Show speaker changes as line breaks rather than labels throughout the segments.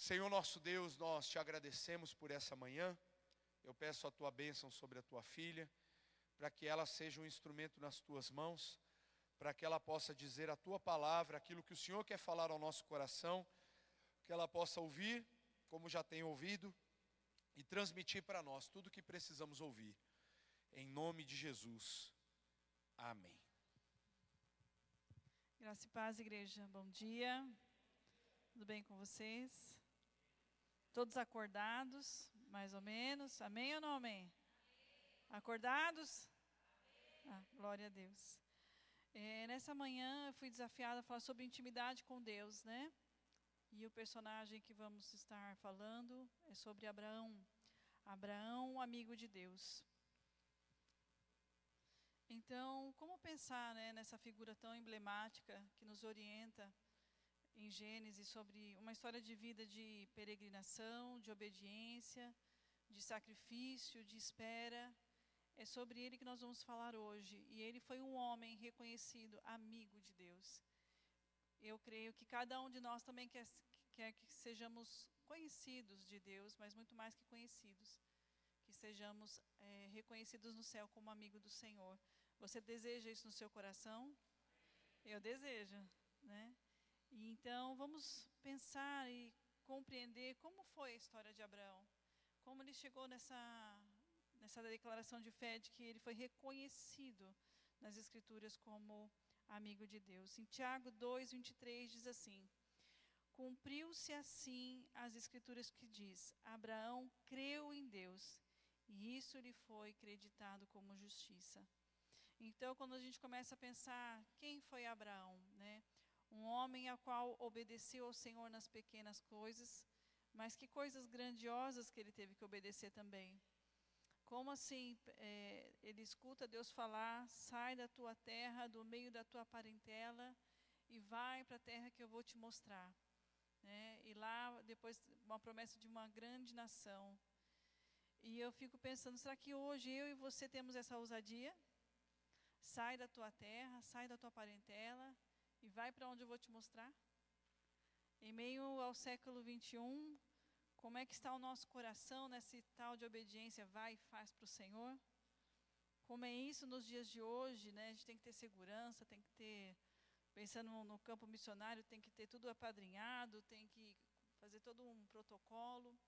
Senhor nosso Deus, nós te agradecemos por essa manhã. Eu peço a tua bênção sobre a tua filha, para que ela seja um instrumento nas tuas mãos, para que ela possa dizer a tua palavra, aquilo que o Senhor quer falar ao nosso coração, que ela possa ouvir, como já tem ouvido, e transmitir para nós tudo o que precisamos ouvir. Em nome de Jesus. Amém.
Graça e paz, igreja. Bom dia. Tudo bem com vocês? Todos acordados, mais ou menos. Amém ou não amém? Acordados? Glória a Deus. Nessa manhã eu fui desafiada a falar sobre intimidade com Deus, né? E o personagem que vamos estar falando é sobre Abraão. Abraão, amigo de Deus. Então, como pensar, né, nessa figura tão emblemática que nos orienta em Gênesis sobre uma história de vida de peregrinação, de obediência, de sacrifício, de espera. É sobre ele que nós vamos falar hoje. E ele foi um homem reconhecido, amigo de Deus. Eu creio que cada um de nós também quer que sejamos conhecidos de Deus, mas muito mais que conhecidos. Que sejamos reconhecidos no céu como amigo do Senhor. Você deseja isso no seu coração? Eu desejo, né? E então vamos pensar e compreender como foi a história de Abraão. Como ele chegou nessa declaração de fé de que ele foi reconhecido nas Escrituras como amigo de Deus. Em Tiago 2:23 diz assim: cumpriu-se assim as Escrituras que diz, Abraão creu em Deus, e isso lhe foi creditado como justiça. Então, quando a gente começa a pensar, quem foi Abraão, né? Um homem ao qual obedeceu ao Senhor nas pequenas coisas, mas que coisas grandiosas que ele teve que obedecer também. Como assim, ele escuta Deus falar, sai da tua terra, do meio da tua parentela, e vai para a terra que eu vou te mostrar. Né? E lá, depois, uma promessa de uma grande nação. E eu fico pensando, será que hoje eu e você temos essa ousadia? Sai da tua terra, sai da tua parentela, e vai para onde eu vou te mostrar? Em meio ao século 21, como é que está o nosso coração nesse tal de obediência? Vai e faz para o Senhor? Como é isso nos dias de hoje, né? A gente tem que ter segurança, tem que ter, pensando no campo missionário, tem que ter tudo apadrinhado, tem que fazer todo um protocolo.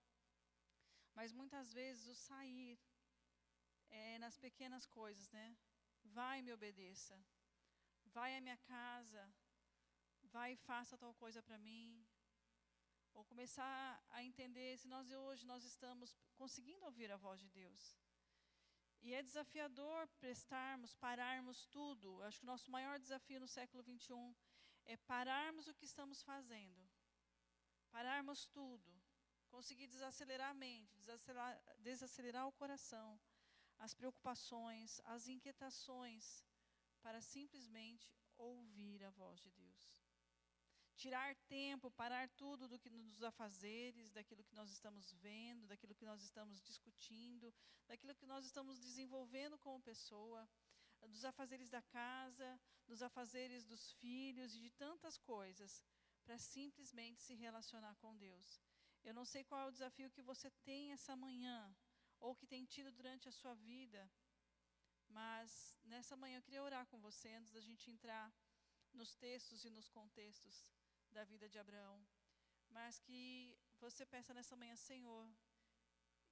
Mas muitas vezes o sair é nas pequenas coisas, né? Vai e me obedeça. Vai à minha casa. Vai e faça tal coisa para mim. Ou começar a entender se hoje nós estamos conseguindo ouvir a voz de Deus. E é desafiador pararmos tudo. Acho que o nosso maior desafio no século 21 é pararmos o que estamos fazendo. Pararmos tudo. Conseguir desacelerar a mente, desacelerar o coração, as preocupações, as inquietações, para simplesmente ouvir a voz de Deus. Tirar tempo, parar tudo dos afazeres, daquilo que nós estamos vendo, daquilo que nós estamos discutindo, daquilo que nós estamos desenvolvendo como pessoa, dos afazeres da casa, dos afazeres dos filhos e de tantas coisas, para simplesmente se relacionar com Deus. Eu não sei qual é o desafio que você tem essa manhã, ou que tem tido durante a sua vida, mas nessa manhã eu queria orar com você, antes da gente entrar nos textos e nos contextos da vida de Abraão, mas que você peça nessa manhã, Senhor,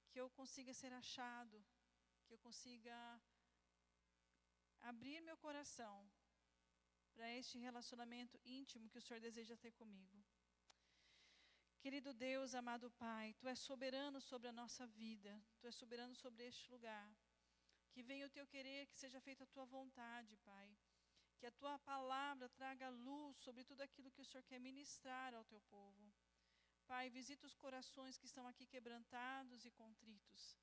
que eu consiga ser achado, que eu consiga abrir meu coração para este relacionamento íntimo que o Senhor deseja ter comigo. Querido Deus, amado Pai, Tu és soberano sobre a nossa vida, Tu és soberano sobre este lugar. Que venha o Teu querer, que seja feita a Tua vontade, Pai. Que a Tua palavra traga luz sobre tudo aquilo que o Senhor quer ministrar ao Teu povo. Pai, visita os corações que estão aqui quebrantados e contritos.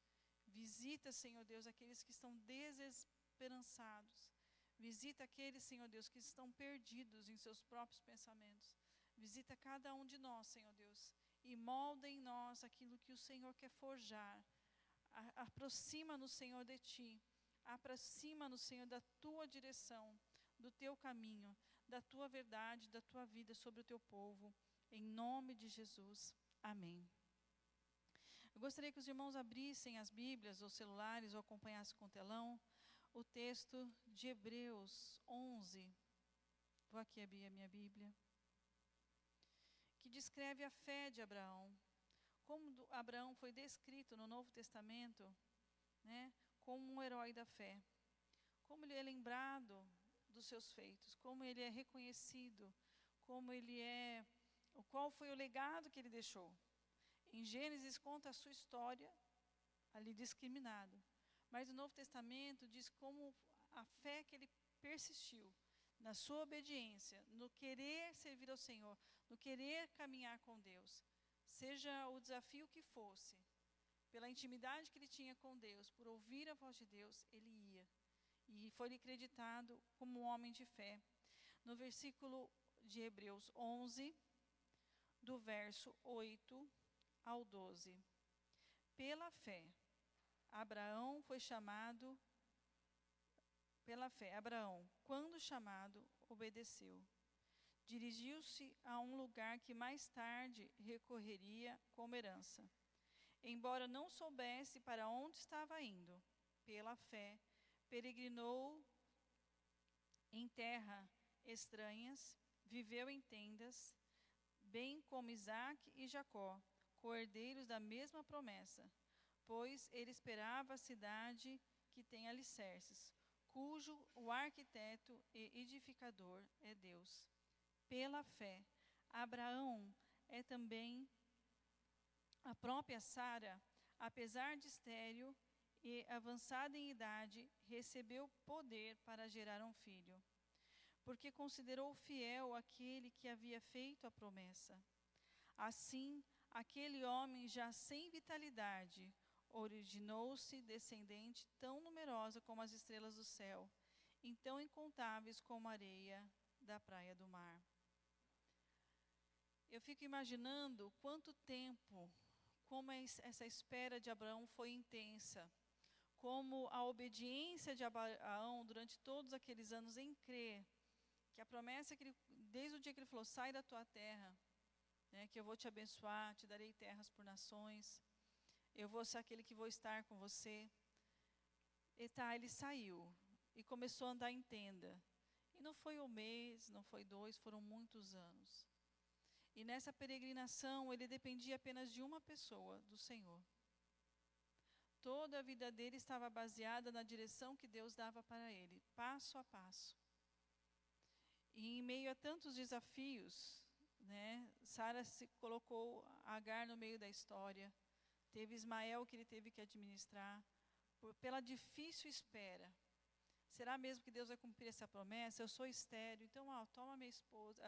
Visita, Senhor Deus, aqueles que estão desesperançados. Visita aqueles, Senhor Deus, que estão perdidos em seus próprios pensamentos. Visita cada um de nós, Senhor Deus, e molda em nós aquilo que o Senhor quer forjar. Aproxima-nos, Senhor, de Ti. Aproxima-nos, Senhor, da Tua direção, do Teu caminho, da Tua verdade, da Tua vida sobre o Teu povo. Em nome de Jesus. Amém. Eu gostaria que os irmãos abrissem as Bíblias, ou celulares, ou acompanhassem com o telão, o texto de Hebreus 11. Vou aqui abrir a minha Bíblia. Que descreve a fé de Abraão. Como Abraão foi descrito no Novo Testamento, né, como um herói da fé. Como ele é lembrado dos seus feitos, como ele é reconhecido, qual foi o legado que ele deixou. Em Gênesis conta a sua história, ali discriminado. Mas no Novo Testamento diz como a fé que ele persistiu, na sua obediência, no querer servir ao Senhor, no querer caminhar com Deus. Seja o desafio que fosse, pela intimidade que ele tinha com Deus, por ouvir a voz de Deus, ele ia. E foi-lhe acreditado como um homem de fé. No versículo de Hebreus 11, do verso 8 ao 12. Pela fé, Abraão, quando chamado, obedeceu. Dirigiu-se a um lugar que mais tarde recorreria como herança. Embora não soubesse para onde estava indo, pela fé, peregrinou em terra estranhas, viveu em tendas, bem como Isaque e Jacó, co-herdeiros da mesma promessa, pois ele esperava a cidade que tem alicerces, cujo o arquiteto e edificador é Deus. Pela fé, Abraão é também a própria Sara, apesar de estéril e avançada em idade, recebeu poder para gerar um filho, porque considerou fiel aquele que havia feito a promessa. Assim, aquele homem já sem vitalidade, originou-se descendente tão numerosa como as estrelas do céu, e tão incontáveis como a areia da praia do mar. Eu fico imaginando quanto tempo, como essa espera de Abraão foi intensa, como a obediência de Abraão durante todos aqueles anos em crer, que a promessa que ele, desde o dia que ele falou, sai da tua terra, né, que eu vou te abençoar, te darei terras por nações, eu vou ser aquele que vou estar com você. Ele saiu e começou a andar em tenda. E não foi um mês, não foi 2, foram muitos anos. E nessa peregrinação ele dependia apenas de uma pessoa, do Senhor. Toda a vida dele estava baseada na direção que Deus dava para ele, passo a passo. E em meio a tantos desafios, né, Sara se colocou Agar no meio da história. Teve Ismael que ele teve que administrar. Pela difícil espera. Será mesmo que Deus vai cumprir essa promessa? Eu sou estéril, então toma minha esposa,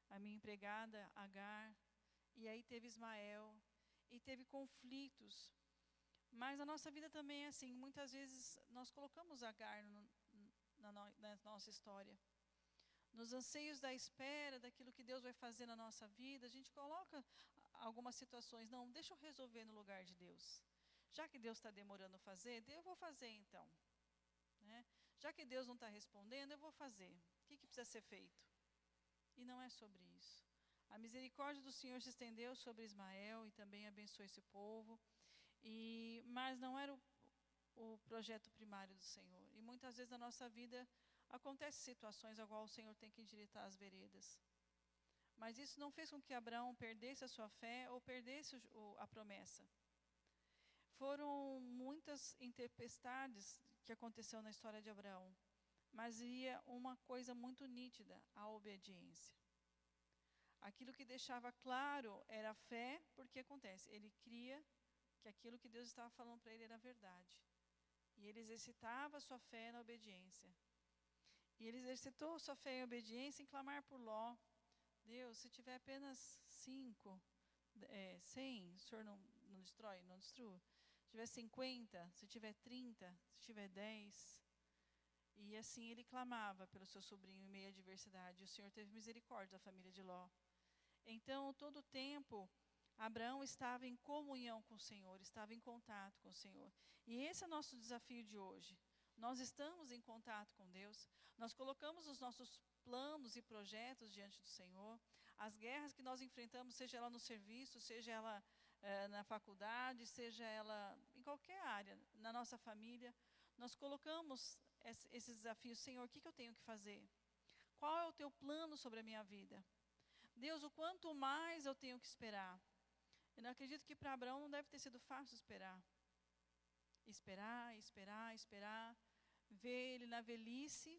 a minha empregada Agar. E aí teve Ismael. E teve conflitos. Mas a nossa vida também é assim. Muitas vezes nós colocamos Agar na nossa história. Nos anseios da espera, daquilo que Deus vai fazer na nossa vida, a gente coloca algumas situações. Não, deixa eu resolver no lugar de Deus. Já que Deus está demorando a fazer, eu vou fazer então. Né? Já que Deus não está respondendo, eu vou fazer. O que precisa ser feito? E não é sobre isso. A misericórdia do Senhor se estendeu sobre Ismael e também abençoou esse povo. Mas não era o projeto primário do Senhor. E muitas vezes na nossa vida acontecem situações a qual o Senhor tem que endireitar as veredas. Mas isso não fez com que Abraão perdesse a sua fé ou perdesse a promessa. Foram muitas tempestades que aconteceram na história de Abraão. Mas havia uma coisa muito nítida, a obediência. Aquilo que deixava claro era a fé, porque acontece, ele cria que aquilo que Deus estava falando para ele era verdade. E ele exercitava a sua fé na obediência. E ele exercitou sua fé em obediência em clamar por Ló. Deus, se tiver apenas 100, o Senhor não destrói? Não destrua. Se tiver 50, se tiver 30, se tiver 10. E assim ele clamava pelo seu sobrinho em meio à adversidade. E o Senhor teve misericórdia da família de Ló. Então, todo o tempo, Abraão estava em comunhão com o Senhor, estava em contato com o Senhor. E esse é o nosso desafio de hoje. Nós estamos em contato com Deus, nós colocamos os nossos planos e projetos diante do Senhor. As guerras que nós enfrentamos, seja ela no serviço, seja ela na faculdade, seja ela em qualquer área, na nossa família, nós colocamos esses desafios. Senhor, o que eu tenho que fazer? Qual é o teu plano sobre a minha vida? Deus, o quanto mais eu tenho que esperar? Eu não acredito que para Abraão não deve ter sido fácil esperar. Esperar, ver ele na velhice,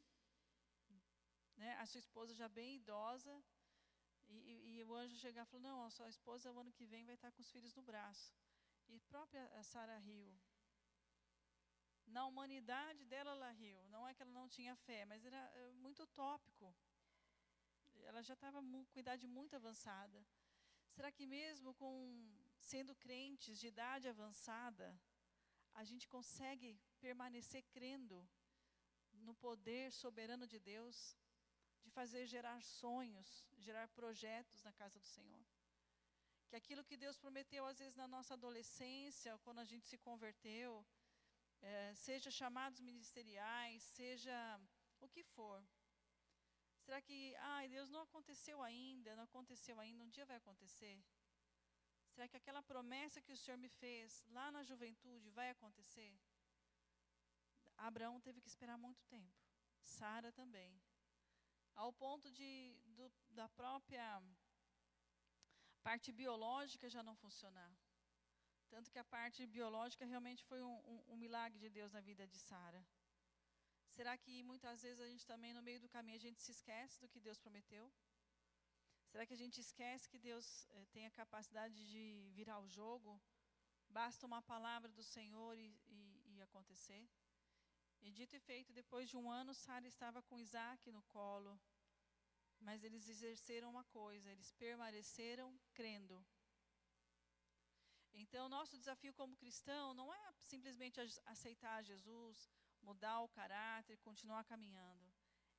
né, a sua esposa já bem idosa, e o anjo chegar e falou, não, a sua esposa o ano que vem vai estar com os filhos no braço. E própria Sara riu. Na humanidade dela, ela riu. Não é que ela não tinha fé, mas era muito utópico. Ela já estava com idade muito avançada. Será que mesmo sendo crentes de idade avançada, a gente consegue permanecer crendo no poder soberano de Deus, de fazer gerar sonhos, gerar projetos na casa do Senhor? Que aquilo que Deus prometeu, às vezes, na nossa adolescência, quando a gente se converteu, seja chamados ministeriais, seja o que for. Será que, Deus, não aconteceu ainda, um dia vai acontecer? Será que aquela promessa que o Senhor me fez lá na juventude vai acontecer? Abraão teve que esperar muito tempo. Sara também. Ao ponto da própria parte biológica já não funcionar. Tanto que a parte biológica realmente foi um milagre de Deus na vida de Sara. Será que muitas vezes a gente também, no meio do caminho, a gente se esquece do que Deus prometeu? Será que a gente esquece que Deus tem a capacidade de virar o jogo? Basta uma palavra do Senhor e acontecer? E dito e feito, depois de 1 ano, Sara estava com Isaac no colo. Mas eles exerceram uma coisa, eles permaneceram crendo. Então, nosso desafio como cristão não é simplesmente aceitar Jesus, mudar o caráter, continuar caminhando.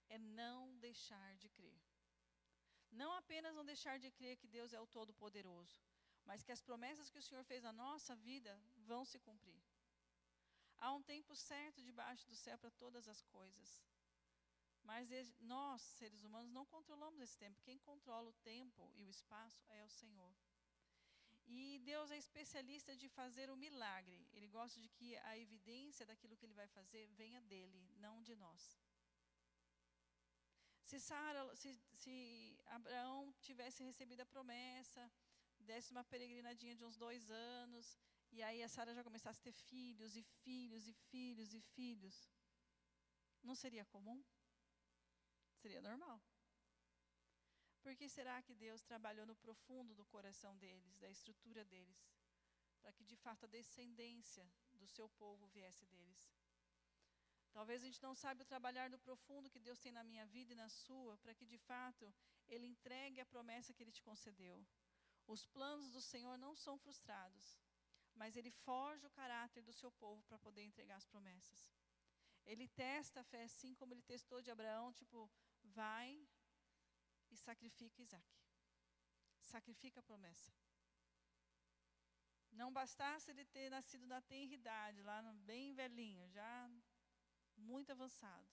É não deixar de crer. Não apenas não deixar de crer que Deus é o Todo-Poderoso, mas que as promessas que o Senhor fez na nossa vida vão se cumprir. Há um tempo certo debaixo do céu para todas as coisas. Mas nós, seres humanos, não controlamos esse tempo. Quem controla o tempo e o espaço é o Senhor. E Deus é especialista de fazer o milagre. Ele gosta de que a evidência daquilo que Ele vai fazer venha dEle, não de nós. Se Abraão tivesse recebido a promessa, desse uma peregrinadinha de uns 2 anos, e aí a Sara já começasse a ter filhos, e filhos, e filhos, e filhos, não seria comum? Seria normal. Por que será que Deus trabalhou no profundo do coração deles, da estrutura deles, para que de fato a descendência do seu povo viesse deles? Talvez a gente não saiba o trabalhar do profundo que Deus tem na minha vida e na sua, para que de fato Ele entregue a promessa que Ele te concedeu. Os planos do Senhor não são frustrados, mas Ele forja o caráter do seu povo para poder entregar as promessas. Ele testa a fé assim como Ele testou de Abraão, tipo, vai e sacrifica Isaac. Sacrifica a promessa. Não bastasse ele ter nascido na tenra idade, lá bem velhinho, já muito avançado.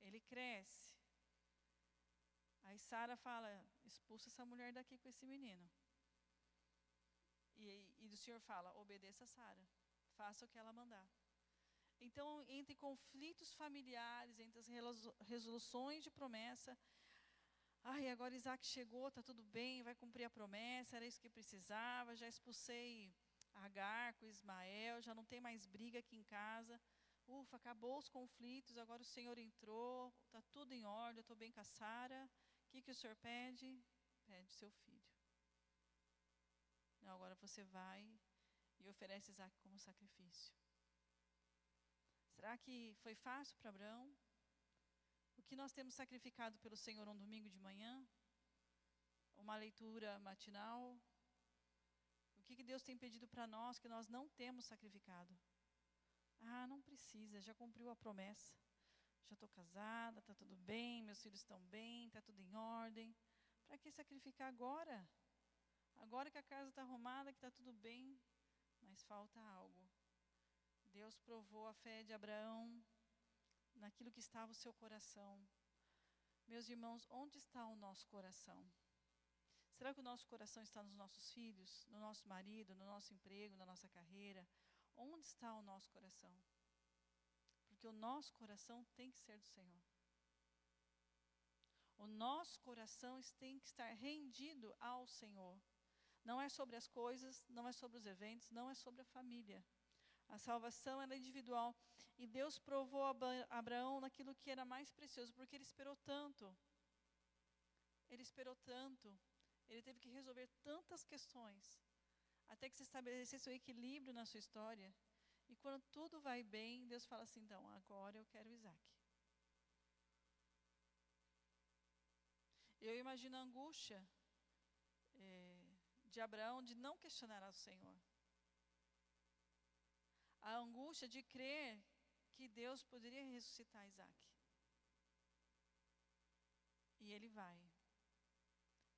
Ele cresce. Aí Sara fala, expulsa essa mulher daqui com esse menino. E o Senhor fala, obedeça a Sara, faça o que ela mandar. Então, entre conflitos familiares, entre as resoluções de promessa, agora Isaac chegou, está tudo bem, vai cumprir a promessa, era isso que precisava, já expulsei Agar com Ismael, já não tem mais briga aqui em casa. Ufa, acabou os conflitos, agora o Senhor entrou, está tudo em ordem, eu estou bem com a Sara. O que o Senhor pede? Pede seu filho. Não, agora você vai e oferece Isaac como sacrifício. Será que foi fácil para Abraão? O que nós temos sacrificado pelo Senhor um domingo de manhã? Uma leitura matinal? O que Deus tem pedido para nós que nós não temos sacrificado? Não precisa, já cumpriu a promessa. Já estou casada, está tudo bem, meus filhos estão bem, está tudo em ordem. Para que sacrificar agora? Agora que a casa está arrumada, que está tudo bem, mas falta algo. Deus provou a fé de Abraão naquilo que estava o seu coração. Meus irmãos, onde está o nosso coração? Será que o nosso coração está nos nossos filhos, no nosso marido, no nosso emprego, na nossa carreira? Onde está o nosso coração? Porque o nosso coração tem que ser do Senhor. O nosso coração tem que estar rendido ao Senhor. Não é sobre as coisas, não é sobre os eventos, não é sobre a família. A salvação ela é individual. E Deus provou a Abraão naquilo que era mais precioso, porque ele esperou tanto. Ele esperou tanto. Ele teve que resolver tantas questões, até que se estabelecesse o equilíbrio na sua história. E quando tudo vai bem, Deus fala assim, então, agora eu quero Isaac. Eu imagino a angústia de Abraão de não questionar ao Senhor. A angústia de crer que Deus poderia ressuscitar Isaac. E ele vai.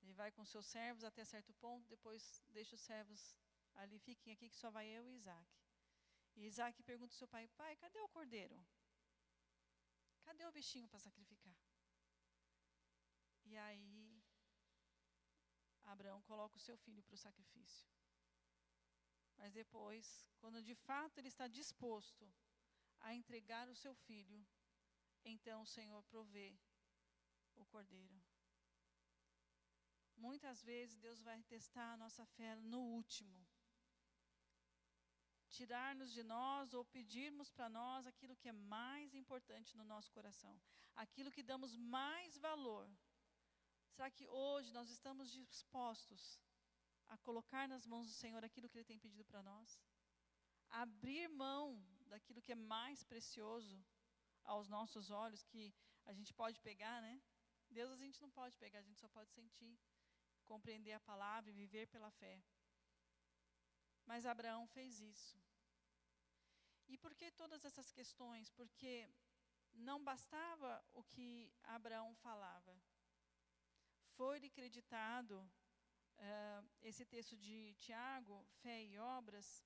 Ele vai com seus servos até certo ponto, depois deixa os servos ali, fiquem aqui que só vai eu e Isaac. E Isaac pergunta ao seu pai, pai, cadê o cordeiro? Cadê o bichinho para sacrificar? E aí, Abraão coloca o seu filho para o sacrifício. Mas depois, quando de fato ele está disposto a entregar o seu filho, então o Senhor provê o cordeiro. Muitas vezes Deus vai testar a nossa fé no último. Tirar-nos de nós ou pedirmos para nós aquilo que é mais importante no nosso coração. Aquilo que damos mais valor. Será que hoje nós estamos dispostos a colocar nas mãos do Senhor aquilo que Ele tem pedido para nós? Abrir mão daquilo que é mais precioso aos nossos olhos, que a gente pode pegar, né? Deus a gente não pode pegar, a gente só pode sentir, compreender a palavra e viver pela fé. Mas Abraão fez isso. E por que todas essas questões? Porque não bastava o que Abraão falava. Foi-lhe creditado esse texto de Tiago, fé e obras,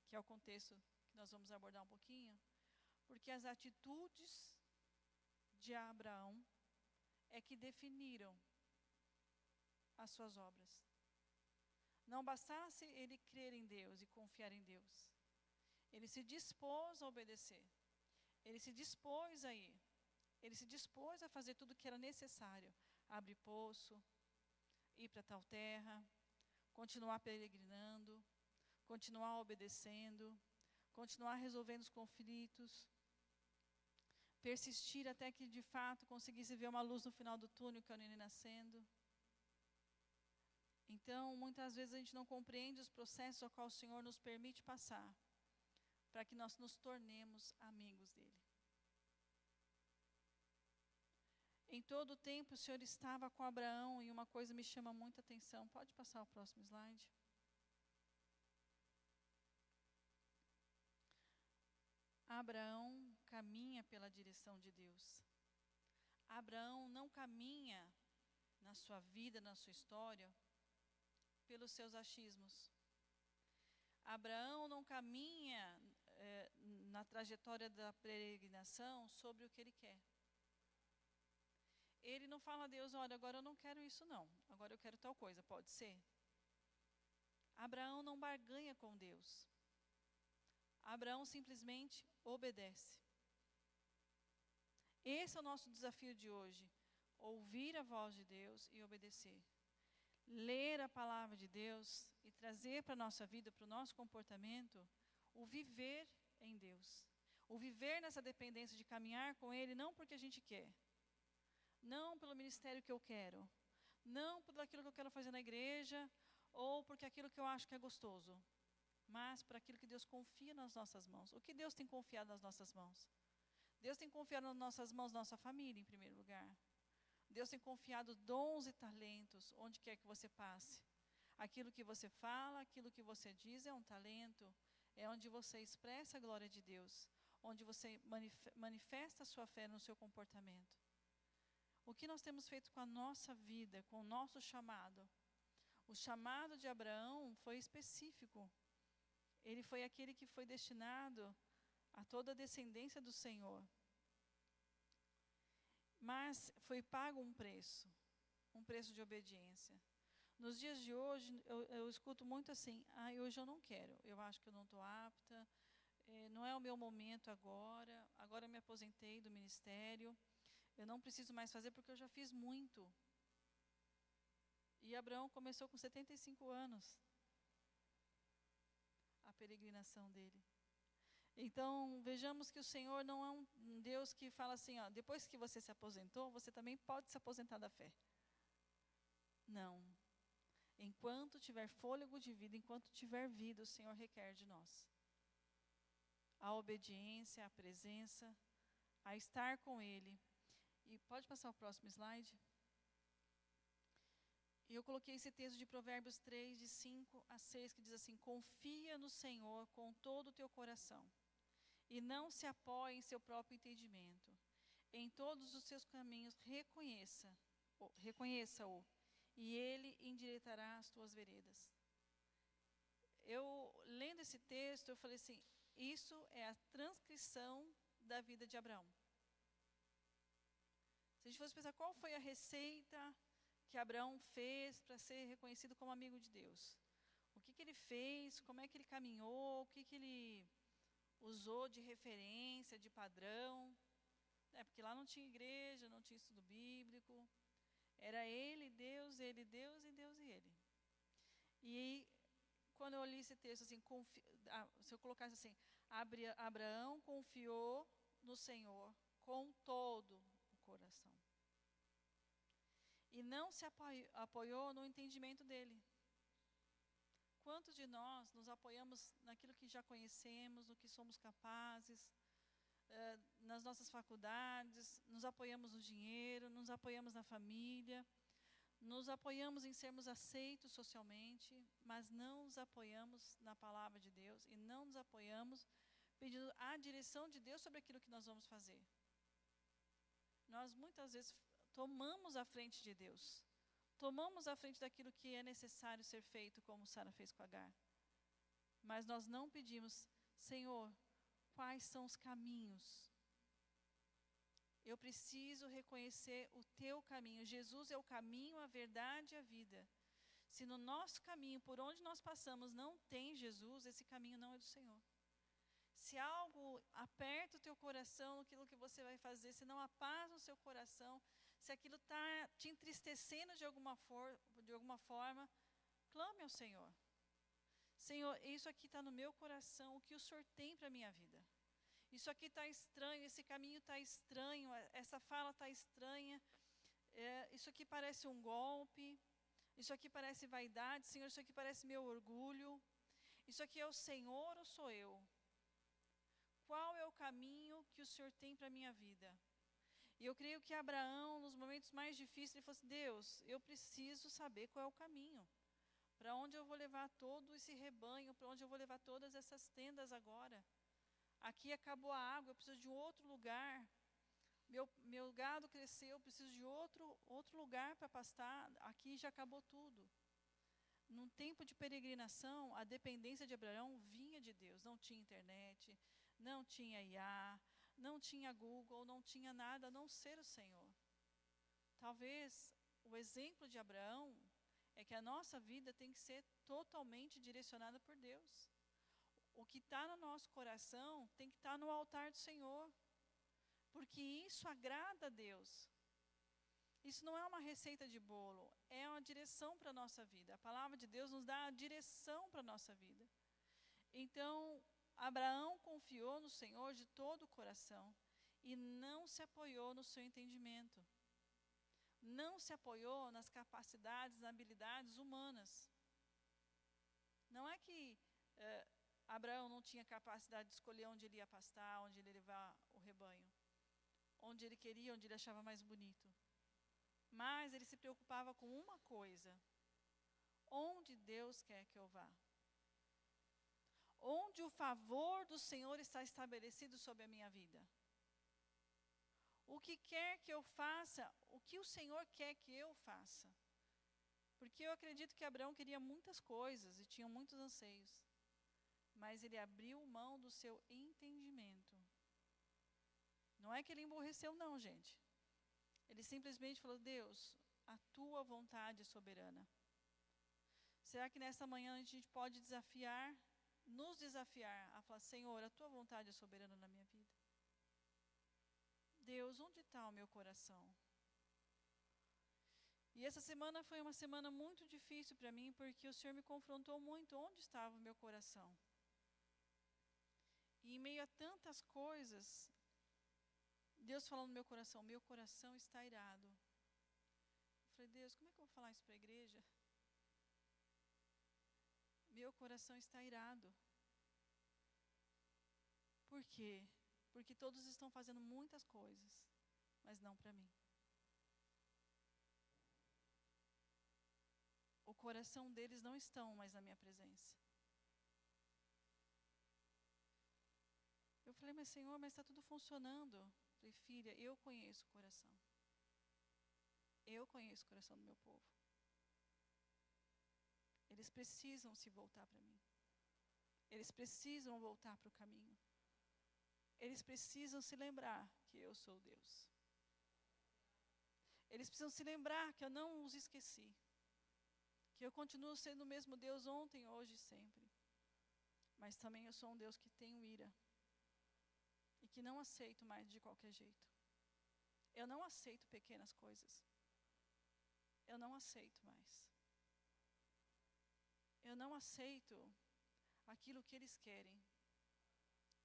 que é o contexto que nós vamos abordar um pouquinho, porque as atitudes de Abraão é que definiram as suas obras. Não bastasse ele crer em Deus e confiar em Deus. Ele se dispôs a obedecer. Ele se dispôs a ir. Ele se dispôs a fazer tudo o que era necessário. Abrir poço, ir para tal terra, continuar peregrinando, continuar obedecendo, continuar resolvendo os conflitos, persistir até que de fato conseguisse ver uma luz no final do túnel, que é o neném nascendo. Então, muitas vezes a gente não compreende os processos ao qual o Senhor nos permite passar, para que nós nos tornemos amigos dEle. Em todo o tempo o Senhor estava com Abraão, e uma coisa me chama muita atenção. Pode passar o próximo slide. Abraão caminha pela direção de Deus. Abraão não caminha na sua vida, na sua história, pelos seus achismos. Abraão não caminha na trajetória da peregrinação sobre o que ele quer. Ele não fala a Deus, olha, agora eu não quero isso não, agora eu quero tal coisa, pode ser? Abraão não barganha com Deus. Abraão simplesmente obedece. Esse é o nosso desafio de hoje, ouvir a voz de Deus e obedecer. Ler a palavra de Deus e trazer para a nossa vida, para o nosso comportamento, o viver em Deus. O viver nessa dependência de caminhar com Ele, não porque a gente quer, não pelo ministério que eu quero, não por aquilo que eu quero fazer na igreja, ou porque aquilo que eu acho que é gostoso, mas por aquilo que Deus confia nas nossas mãos. O que Deus tem confiado nas nossas mãos? Deus tem confiado nas nossas mãos, nossa família em primeiro lugar. Deus tem confiado dons e talentos onde quer que você passe. Aquilo que você fala, aquilo que você diz é um talento, é onde você expressa a glória de Deus, onde você manifesta a sua fé no seu comportamento. O que nós temos feito com a nossa vida, com o nosso chamado? O chamado de Abraão foi específico. Ele foi aquele que foi destinado a toda a descendência do Senhor. Mas foi pago um preço de obediência. Nos dias de hoje, eu escuto muito assim, hoje eu não quero, eu acho que eu não estou apta, não é o meu momento agora eu me aposentei do ministério, eu não preciso mais fazer porque eu já fiz muito. E Abraão começou com 75 anos a peregrinação dele. Então, vejamos que o Senhor não é um Deus que fala assim, ó, depois que você se aposentou, você também pode se aposentar da fé. Não. Enquanto tiver fôlego de vida, enquanto tiver vida, o Senhor requer de nós a obediência, a presença, a estar com Ele. E pode passar o próximo slide? E eu coloquei esse texto de Provérbios 3, de 5 a 6, que diz assim: confia no Senhor com todo o teu coração, e não se apoie em seu próprio entendimento. Em todos os seus caminhos reconheça-o, e Ele endireitará as tuas veredas. Eu, lendo esse texto, eu falei assim, isso é a transcrição da vida de Abraão. Se a gente fosse pensar qual foi a receita que Abraão fez para ser reconhecido como amigo de Deus. O que ele fez, como é que ele caminhou, o que ele usou de referência, de padrão. Porque lá não tinha igreja, não tinha estudo bíblico. Era ele, Deus e Deus e ele. E quando eu li esse texto, assim, se eu colocasse assim, Abraão confiou no Senhor com todo o coração. E não se apoiou no entendimento dele. Quantos de nós nos apoiamos naquilo que já conhecemos, no que somos capazes, nas nossas faculdades, nos apoiamos no dinheiro, nos apoiamos na família, nos apoiamos em sermos aceitos socialmente, mas não nos apoiamos na palavra de Deus e não nos apoiamos pedindo a direção de Deus sobre aquilo que nós vamos fazer. Nós muitas vezes tomamos a frente de Deus. Tomamos a frente daquilo que é necessário ser feito, como Sara fez com Agar. Mas nós não pedimos, Senhor, quais são os caminhos? Eu preciso reconhecer o teu caminho. Jesus é o caminho, a verdade e a vida. Se no nosso caminho, por onde nós passamos, não tem Jesus, esse caminho não é do Senhor. Se algo aperta o teu coração, aquilo que você vai fazer, se não há paz no seu coração, se aquilo está te entristecendo de alguma forma, clame ao Senhor. Senhor, isso aqui está no meu coração, o que o Senhor tem para a minha vida. Isso aqui está estranho, esse caminho está estranho, essa fala está estranha, isso aqui parece um golpe, isso aqui parece vaidade, Senhor, isso aqui parece meu orgulho. Isso aqui é o Senhor ou sou eu? Qual é o caminho que o Senhor tem para a minha vida? E eu creio que Abraão, nos momentos mais difíceis, ele falou assim, Deus, eu preciso saber qual é o caminho. Para onde eu vou levar todo esse rebanho, para onde eu vou levar todas essas tendas agora? Aqui acabou a água, eu preciso de outro lugar. Meu gado cresceu, eu preciso de outro lugar para pastar. Aqui já acabou tudo. Num tempo de peregrinação, a dependência de Abraão vinha de Deus. Não tinha internet, não tinha IA, não tinha Google, não tinha nada a não ser o Senhor. Talvez o exemplo de Abraão é que a nossa vida tem que ser totalmente direcionada por Deus. O que está no nosso coração tem que estar no altar do Senhor, porque isso agrada a Deus. Isso não é uma receita de bolo, é uma direção para a nossa vida. A palavra de Deus nos dá a direção para a nossa vida. Então, Abraão confiou no Senhor de todo o coração e não se apoiou no seu entendimento. Não se apoiou nas capacidades, nas habilidades humanas. Não é que Abraão não tinha capacidade de escolher onde ele ia pastar, onde ele ia levar o rebanho, onde ele queria, onde ele achava mais bonito. Mas ele se preocupava com uma coisa: onde Deus quer que eu vá? Onde o favor do Senhor está estabelecido sobre a minha vida? O que quer que eu faça, o que o Senhor quer que eu faça? Porque eu acredito que Abraão queria muitas coisas e tinha muitos anseios. Mas ele abriu mão do seu entendimento. Não é que ele emborreceu não, gente. Ele simplesmente falou, Deus, a tua vontade é soberana. Será que nesta manhã a gente pode nos desafiar a falar: Senhor, a tua vontade é soberana na minha vida? Deus, onde está o meu coração? E essa semana foi uma semana muito difícil para mim, porque o Senhor me confrontou muito. Onde estava o meu coração? E em meio a tantas coisas, Deus falou no meu coração: meu coração está irado. Eu falei: Deus, como é que eu vou falar isso para a igreja? Meu coração está irado. Por quê? Porque todos estão fazendo muitas coisas, mas não para mim. O coração deles não estão mais na minha presença. Eu falei: mas Senhor, mas está tudo funcionando. Eu falei: filha, eu conheço o coração. Eu conheço o coração do meu povo. Eles precisam se voltar para mim. Eles precisam voltar para o caminho. Eles precisam se lembrar que eu sou Deus. Eles precisam se lembrar que eu não os esqueci. Que eu continuo sendo o mesmo Deus ontem, hoje e sempre. Mas também eu sou um Deus que tenho ira. E que não aceito mais de qualquer jeito. Eu não aceito pequenas coisas. Eu não aceito mais. Eu não aceito aquilo que eles querem.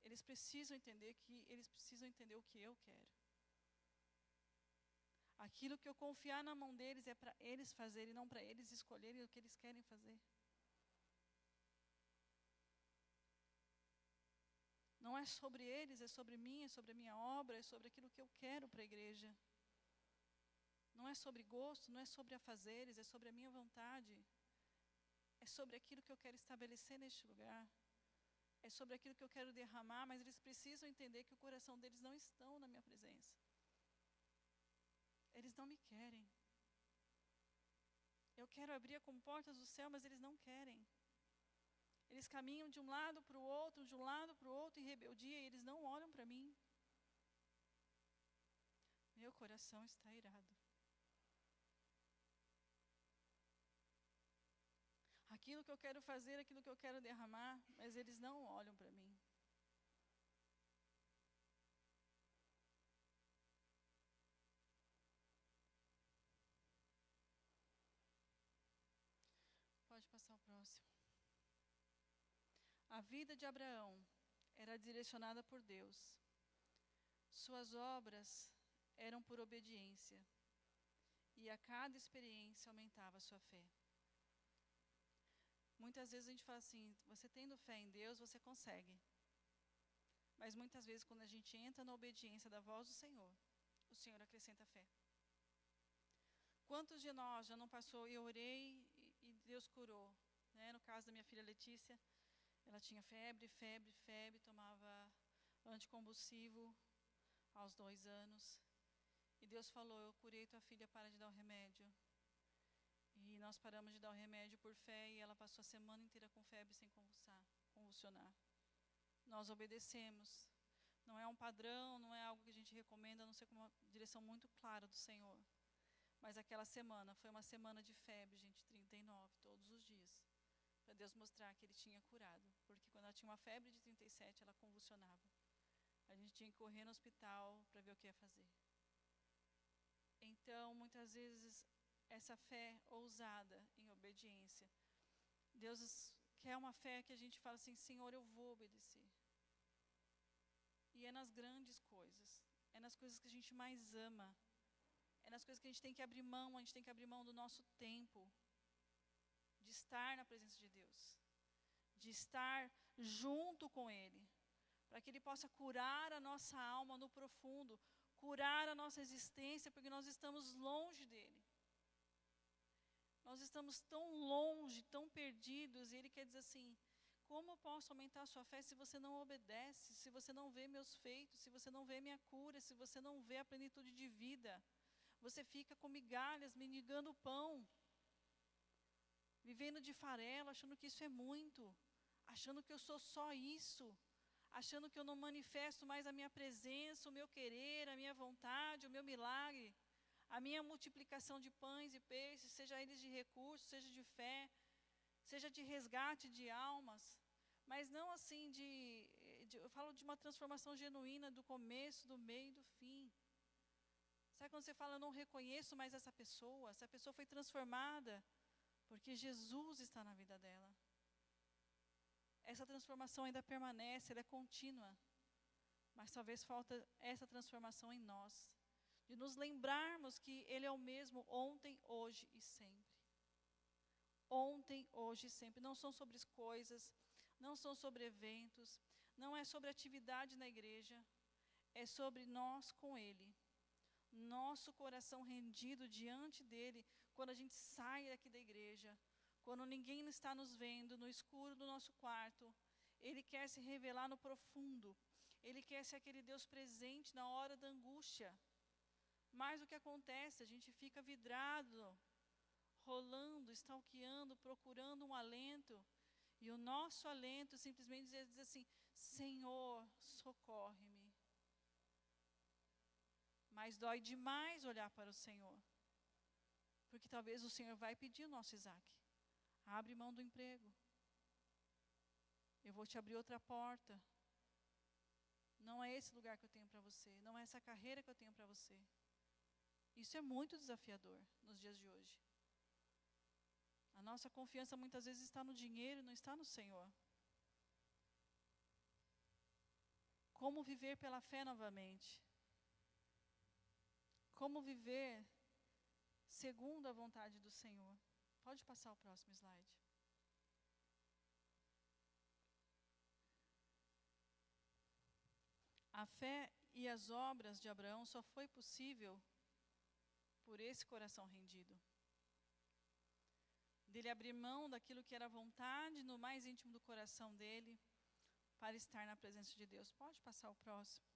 Eles precisam entender o que eu quero. Aquilo que eu confiar na mão deles é para eles fazerem, não para eles escolherem o que eles querem fazer. Não é sobre eles, é sobre mim, é sobre a minha obra, é sobre aquilo que eu quero para a igreja. Não é sobre gosto, não é sobre afazeres, é sobre a minha vontade. É sobre aquilo que eu quero estabelecer neste lugar. É sobre aquilo que eu quero derramar, mas eles precisam entender que o coração deles não estão na minha presença. Eles não me querem. Eu quero abrir a comporta do céu, mas eles não querem. Eles caminham de um lado para o outro, de um lado para o outro em rebeldia, e eles não olham para mim. Meu coração está irado. Aquilo que eu quero fazer, aquilo que eu quero derramar, mas eles não olham para mim. Pode passar o próximo. A vida de Abraão era direcionada por Deus. Suas obras eram por obediência. E a cada experiência aumentava a sua fé. Muitas vezes a gente fala assim: você tendo fé em Deus, você consegue. Mas muitas vezes quando a gente entra na obediência da voz do Senhor, o Senhor acrescenta fé. Quantos de nós já não passou, eu orei e Deus curou, né? No caso da minha filha Letícia, ela tinha febre, tomava anticonvulsivo aos 2 anos. E Deus falou: eu curei tua filha, para de dar o remédio. E nós paramos de dar o remédio por fé e ela passou a semana inteira com febre sem convulsionar. Nós obedecemos. Não é um padrão, não é algo que a gente recomenda, a não ser com uma direção muito clara do Senhor. Mas aquela semana foi uma semana de febre, gente, 39, todos os dias. Para Deus mostrar que Ele tinha curado. Porque quando ela tinha uma febre de 37, ela convulsionava. A gente tinha que correr no hospital para ver o que ia fazer. Então, muitas vezes, essa fé ousada em obediência, Deus quer uma fé que a gente fala assim: Senhor, eu vou obedecer. E é nas grandes coisas, é nas coisas que a gente mais ama, é nas coisas que a gente tem que abrir mão, a gente tem que abrir mão do nosso tempo, de estar na presença de Deus, de estar junto com Ele, para que Ele possa curar a nossa alma no profundo, curar a nossa existência, porque nós estamos longe dEle. Nós estamos tão longe, tão perdidos, e Ele quer dizer assim: como eu posso aumentar a sua fé se você não obedece, se você não vê meus feitos, se você não vê minha cura, se você não vê a plenitude de vida? Você fica com migalhas, mendigando o pão, vivendo de farelo, achando que isso é muito, achando que eu sou só isso, achando que eu não manifesto mais a minha presença, o meu querer, a minha vontade, o meu milagre, a minha multiplicação de pães e peixes, seja eles de recursos, seja de fé. seja de resgate de almas, mas não assim eu falo de uma transformação genuína do começo, do meio e do fim. Sabe quando você fala, eu não reconheço mais essa pessoa foi transformada, porque Jesus está na vida dela. Essa transformação ainda permanece, ela é contínua, mas talvez falta essa transformação em nós, de nos lembrarmos que Ele é o mesmo ontem, hoje e sempre. Ontem, hoje e sempre. Não são sobre coisas, não são sobre eventos, não é sobre atividade na igreja, é sobre nós com Ele. Nosso coração rendido diante dEle, quando a gente sai aqui da igreja, quando ninguém está nos vendo, no escuro do nosso quarto, Ele quer se revelar no profundo, Ele quer ser aquele Deus presente na hora da angústia. Mas o que acontece? A gente fica vidrado, rolando, stalkeando, procurando um alento, e o nosso alento simplesmente diz assim, Senhor, socorre-me. Mas dói demais olhar para o Senhor, porque talvez o Senhor vai pedir o nosso Isaac. Abre mão do emprego. Eu vou te abrir outra porta. Não é esse lugar que eu tenho para você. Não é essa carreira que eu tenho para você. Isso é muito desafiador nos dias de hoje. A nossa confiança muitas vezes está no dinheiro e não está no Senhor. Como viver pela fé novamente? Como viver segundo a vontade do Senhor? Pode passar o próximo slide. A fé e as obras de Abraão só foi possível por esse coração rendido. Dele abrir mão daquilo que era vontade no mais íntimo do coração dele, para estar na presença de Deus. Pode passar o próximo.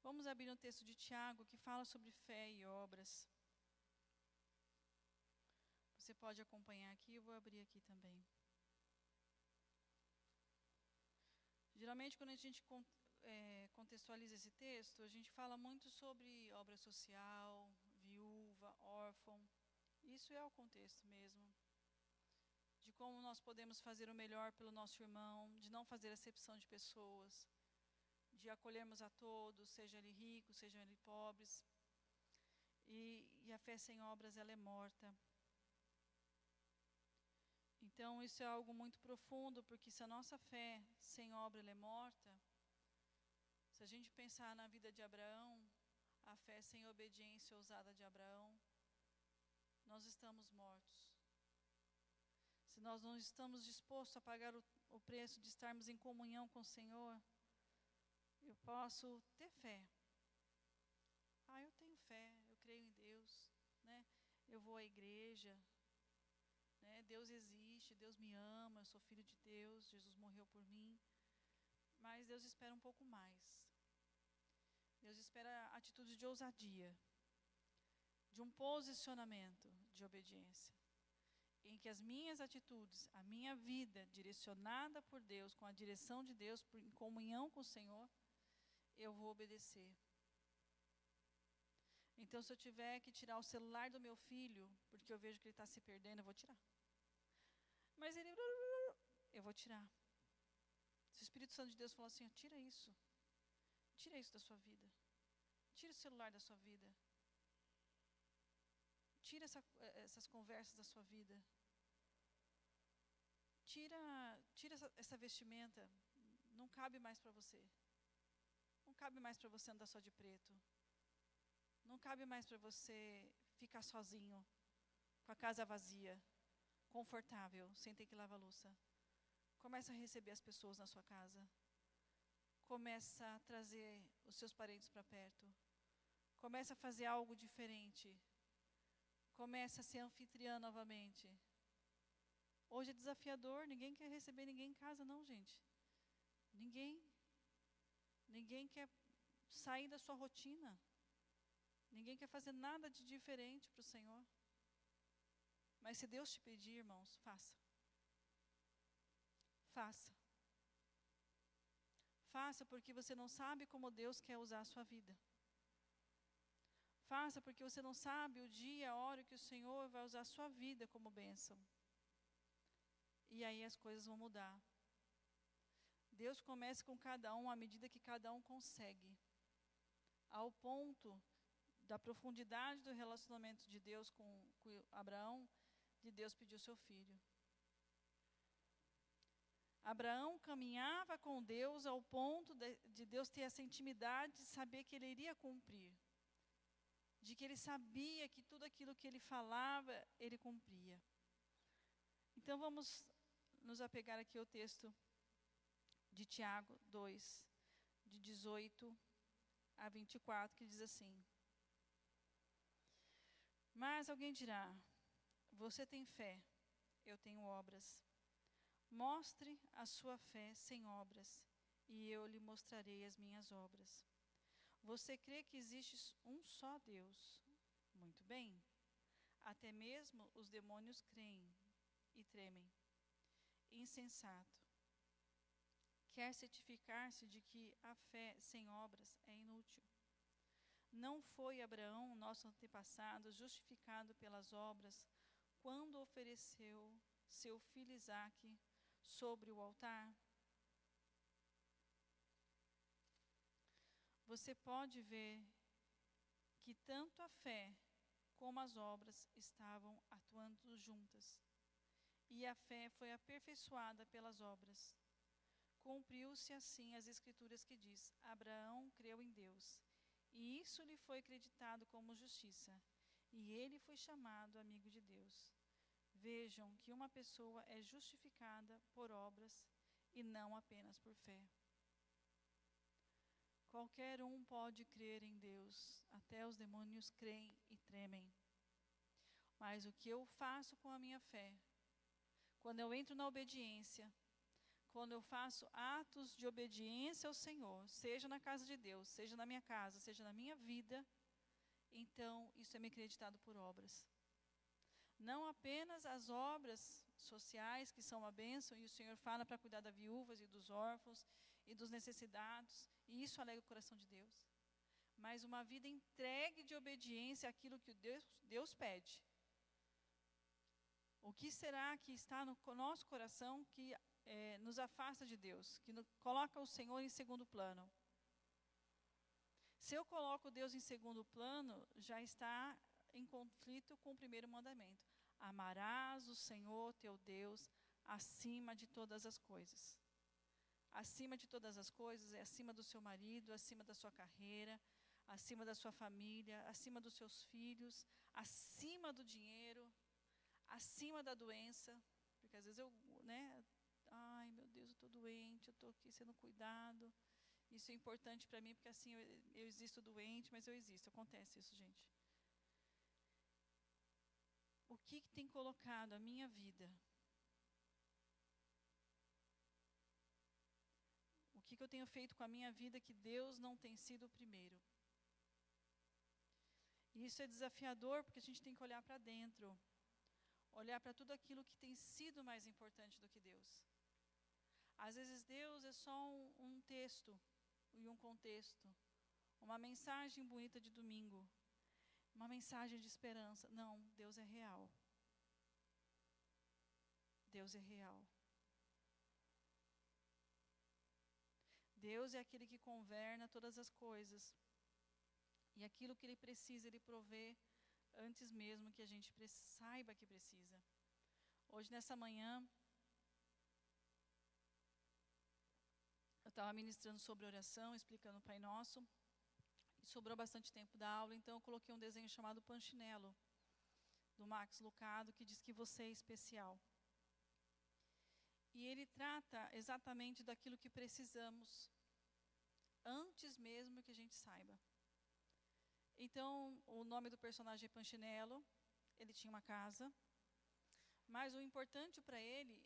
Vamos abrir um texto de Tiago que fala sobre fé e obras. Você pode acompanhar aqui, eu vou abrir aqui também. Geralmente, quando a gente contextualiza esse texto, a gente fala muito sobre obra social, viúva, órfão. Isso é o contexto mesmo. De como nós podemos fazer o melhor pelo nosso irmão, de não fazer acepção de pessoas, de acolhermos a todos, sejam eles ricos, sejam eles pobres. E a fé sem obras, ela é morta. Então, isso é algo muito profundo, porque se a nossa fé sem obra ela é morta, se a gente pensar na vida de Abraão, a fé sem obediência ousada de Abraão, nós estamos mortos. Se nós não estamos dispostos a pagar o preço de estarmos em comunhão com o Senhor, eu posso ter fé. Eu tenho fé, eu creio em Deus, né? Eu vou à igreja, né? Deus existe, Deus me ama, eu sou filho de Deus, Jesus morreu por mim. Mas Deus espera um pouco mais. Deus espera atitudes de ousadia, de um posicionamento de obediência, em que as minhas atitudes, a minha vida direcionada por Deus, com a direção de Deus, em comunhão com o Senhor, eu vou obedecer. Então, se eu tiver que tirar o celular do meu filho, porque eu vejo que ele está se perdendo, eu vou tirar. Mas eu vou tirar. Se o Espírito Santo de Deus falar assim, tira isso da sua vida, tira o celular da sua vida, tira essas conversas da sua vida, tira essa vestimenta, não cabe mais para você. Não cabe mais para você andar só de preto. Não cabe mais para você ficar sozinho, com a casa vazia, confortável, sem ter que lavar a louça. Começa a receber as pessoas na sua casa. Começa a trazer os seus parentes para perto. Começa a fazer algo diferente. Começa a ser anfitriã novamente. Hoje é desafiador, ninguém quer receber ninguém em casa não, gente. Ninguém quer sair da sua rotina. Ninguém quer fazer nada de diferente para o Senhor. Mas se Deus te pedir, irmãos, faça. Faça. Faça porque você não sabe como Deus quer usar a sua vida. Faça, porque você não sabe o dia, a hora que o Senhor vai usar a sua vida como bênção. E aí as coisas vão mudar. Deus começa com cada um à medida que cada um consegue. Ao ponto da profundidade do relacionamento de Deus com Abraão, de Deus pedir o seu filho. Abraão caminhava com Deus ao ponto de Deus ter essa intimidade de saber que ele iria cumprir. De que ele sabia que tudo aquilo que ele falava, ele cumpria. Então vamos nos apegar aqui ao texto de Tiago 2, de 18 a 24, que diz assim: Mas alguém dirá, você tem fé, eu tenho obras. Mostre a sua fé sem obras, e eu lhe mostrarei as minhas obras. Você crê que existe um só Deus? Muito bem. Até mesmo os demônios creem e tremem. Insensato. Quer certificar-se de que a fé sem obras é inútil. Não foi Abraão, nosso antepassado, justificado pelas obras, quando ofereceu seu filho Isaque sobre o altar? Você pode ver que tanto a fé como as obras estavam atuando juntas. E a fé foi aperfeiçoada pelas obras. Cumpriu-se assim as escrituras que diz: Abraão creu em Deus, e isso lhe foi acreditado como justiça, e ele foi chamado amigo de Deus. Vejam que uma pessoa é justificada por obras e não apenas por fé. Qualquer um pode crer em Deus, até os demônios creem e tremem. Mas o que eu faço com a minha fé, quando eu entro na obediência, quando eu faço atos de obediência ao Senhor, seja na casa de Deus, seja na minha casa, seja na minha vida, então isso é me acreditado por obras. Não apenas as obras sociais, que são uma bênção, e o Senhor fala para cuidar das viúvas e dos órfãos e dos necessitados, e isso alegra o coração de Deus. Mas uma vida entregue de obediência àquilo que Deus pede. O que será que está no nosso coração que nos afasta de Deus, que coloca o Senhor em segundo plano? Se eu coloco Deus em segundo plano, já está em conflito com o primeiro mandamento. Amarás o Senhor teu Deus acima de todas as coisas. Acima de todas as coisas é acima do seu marido, acima da sua carreira, acima da sua família, acima dos seus filhos, acima do dinheiro, acima da doença. Porque às vezes ai meu Deus, eu estou doente, eu estou aqui sendo cuidado. Isso é importante para mim, porque assim eu existo doente, mas eu existo. Acontece isso, gente. O que tem colocado a minha vida? O que eu tenho feito com a minha vida que Deus não tem sido o primeiro? E isso é desafiador, porque a gente tem que olhar para dentro. Olhar para tudo aquilo que tem sido mais importante do que Deus. Às vezes Deus é só um texto e um contexto. Uma mensagem bonita de domingo. Uma mensagem de esperança. Não, Deus é real. Deus é real. Deus é aquele que governa todas as coisas. E aquilo que Ele precisa, Ele provê antes mesmo que a gente saiba que precisa. Hoje, nessa manhã, eu estava ministrando sobre oração, explicando o Pai Nosso. E sobrou bastante tempo da aula, então eu coloquei um desenho chamado Panchinelo, do Max Lucado, que diz que você é especial. E ele trata exatamente daquilo que precisamos, antes mesmo que a gente saiba. Então, o nome do personagem é Panchinelo, ele tinha uma casa, mas o importante para ele,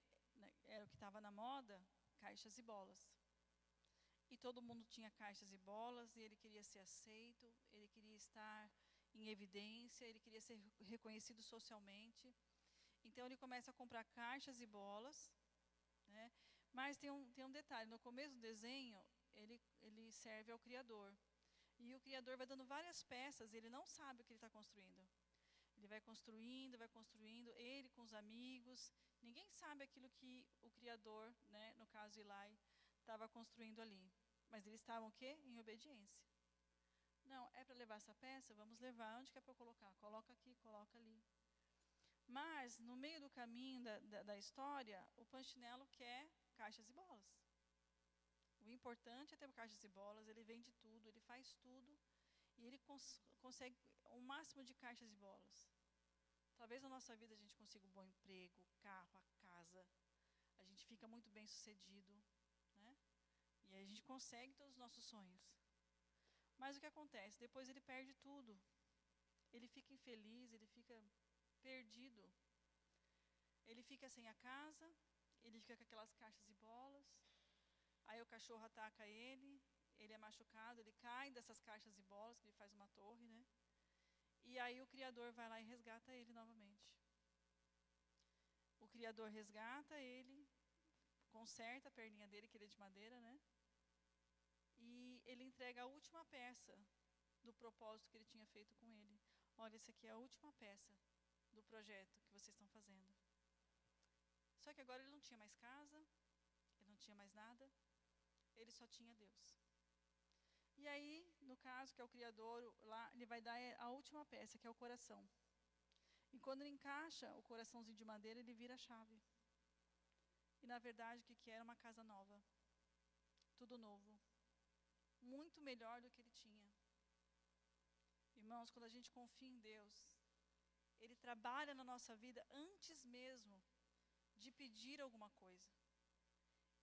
era o que estava na moda, caixas e bolas. E todo mundo tinha caixas e bolas, e ele queria ser aceito, ele queria estar em evidência, ele queria ser reconhecido socialmente. Então ele começa a comprar caixas e bolas, né? Mas tem um detalhe, no começo do desenho, ele serve ao Criador. E o Criador vai dando várias peças, ele não sabe o que ele está construindo. Ele vai construindo, ele com os amigos. Ninguém sabe aquilo que o Criador, né, no caso Eli, estava construindo ali. Mas eles estavam o quê? Em obediência. Não, é para levar essa peça? Vamos levar. Onde que é para eu colocar? Coloca aqui, coloca ali. Mas, no meio do caminho da história, o Punchinello quer caixas e bolas. O importante é ter caixas e bolas, ele vende tudo, ele faz tudo. E ele consegue o máximo de caixas e bolas. Talvez na nossa vida a gente consiga um bom emprego, carro, a casa. A gente fica muito bem sucedido, né? E aí a gente consegue todos os nossos sonhos. Mas o que acontece? Depois ele perde tudo. Ele fica infeliz, ele fica perdido. Ele fica sem a casa, ele fica com aquelas caixas e bolas. Aí o cachorro ataca ele é machucado, ele cai dessas caixas e bolas, que ele faz uma torre, né? E aí o Criador vai lá e resgata ele novamente. O Criador resgata ele, conserta a perninha dele, que ele é de madeira, né? E ele entrega a última peça do propósito que ele tinha feito com ele. Olha, essa aqui é a última peça do projeto que vocês estão fazendo. Só que agora ele não tinha mais casa, ele não tinha mais nada, ele só tinha Deus. E aí, no caso, que é o Criador, lá ele vai dar a última peça, que é o coração. E quando ele encaixa o coraçãozinho de madeira, ele vira a chave. E na verdade, o que era? Uma casa nova. Tudo novo. Muito melhor do que ele tinha. Irmãos, quando a gente confia em Deus, Ele trabalha na nossa vida antes mesmo de pedir alguma coisa.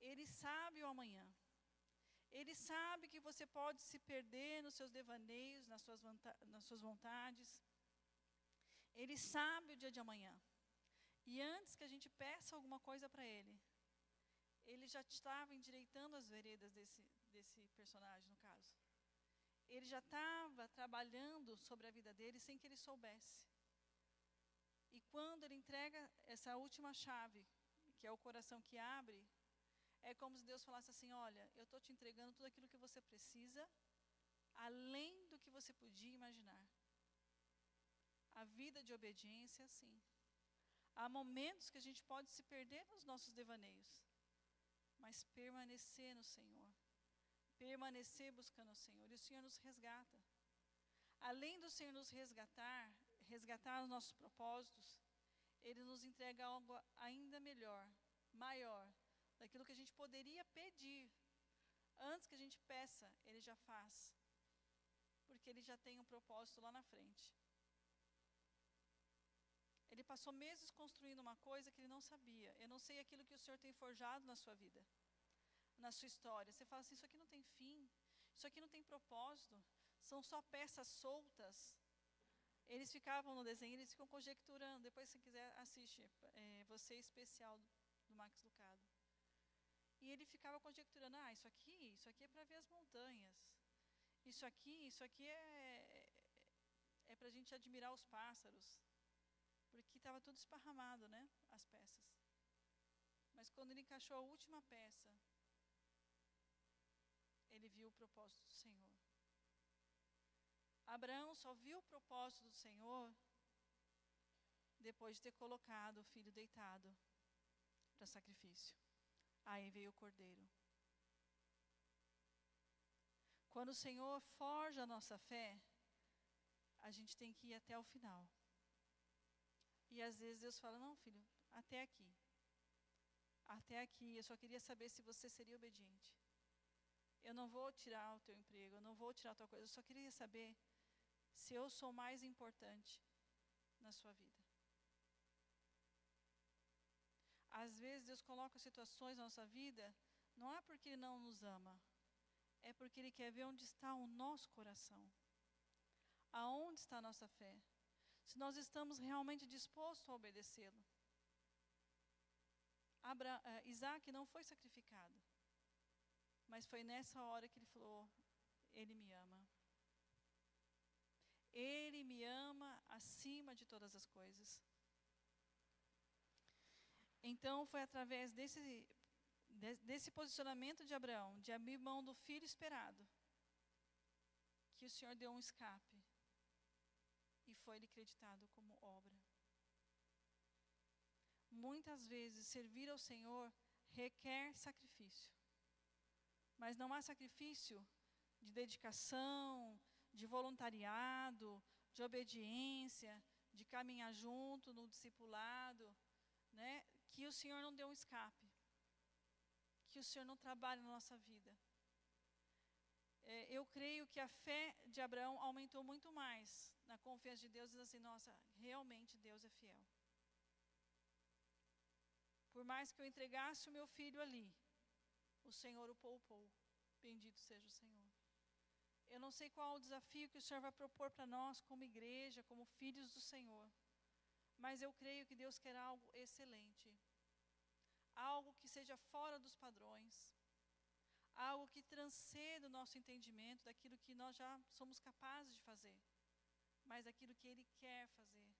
Ele sabe o amanhã. Ele sabe que você pode se perder nos seus devaneios, nas suas vontades. Ele sabe o dia de amanhã. E antes que a gente peça alguma coisa para Ele, Ele já estava endireitando as veredas desse personagem, no caso. Ele já estava trabalhando sobre a vida dele sem que ele soubesse. E quando ele entrega essa última chave, que é o coração que abre, é como se Deus falasse assim: olha, eu estou te entregando tudo aquilo que você precisa, além do que você podia imaginar. A vida de obediência é assim. Há momentos que a gente pode se perder nos nossos devaneios, mas permanecer no Senhor. Permanecer buscando o Senhor. E o Senhor nos resgata. Além do Senhor nos resgatar os nossos propósitos, Ele nos entrega algo ainda melhor, maior, daquilo que a gente poderia pedir. Antes que a gente peça, Ele já faz. Porque Ele já tem um propósito lá na frente. Ele passou meses construindo uma coisa que Ele não sabia. Eu não sei aquilo que o Senhor tem forjado na sua vida, na sua história. Você fala assim: isso aqui não tem fim, isso aqui não tem propósito, são só peças soltas. Eles ficavam no desenho, eles ficam conjecturando. Depois, se quiser, assiste Você Especial, do Max Lucado. E ele ficava conjecturando: isso aqui é para ver as montanhas. Isso aqui é para a gente admirar os pássaros. Porque estava tudo esparramado, né? As peças. Mas quando ele encaixou a última peça, ele viu o propósito do Senhor. Abraão só viu o propósito do Senhor depois de ter colocado o filho deitado para sacrifício. Aí veio o cordeiro. Quando o Senhor forja a nossa fé, a gente tem que ir até o final. E às vezes Deus fala: não, filho, até aqui. Até aqui, eu só queria saber se você seria obediente. Eu não vou tirar o teu emprego, eu não vou tirar a tua coisa. Eu só queria saber se eu sou mais importante na sua vida. Às vezes Deus coloca situações na nossa vida, não é porque Ele não nos ama, é porque Ele quer ver onde está o nosso coração. Aonde está a nossa fé? Se nós estamos realmente dispostos a obedecê-lo. Isaac não foi sacrificado, mas foi nessa hora que ele falou: Ele me ama. Ele me ama acima de todas as coisas. Então foi através desse posicionamento de Abraão, de abrir mão do filho esperado, que o Senhor deu um escape e foi lhe creditado como obra. Muitas vezes, servir ao Senhor requer sacrifício. Mas não há sacrifício de dedicação, de voluntariado, de obediência, de caminhar junto no discipulado, né, que o Senhor não dê um escape, que o Senhor não trabalhe na nossa vida. Eu creio que a fé de Abraão aumentou muito mais na confiança de Deus, dizendo assim, nossa, realmente Deus é fiel. Por mais que eu entregasse o meu filho ali, o Senhor o poupou. Bendito seja o Senhor. Eu não sei qual o desafio que o Senhor vai propor para nós, como igreja, como filhos do Senhor. Mas eu creio que Deus quer algo excelente. Algo que seja fora dos padrões. Algo que transcenda o nosso entendimento daquilo que nós já somos capazes de fazer. Mas daquilo que Ele quer fazer.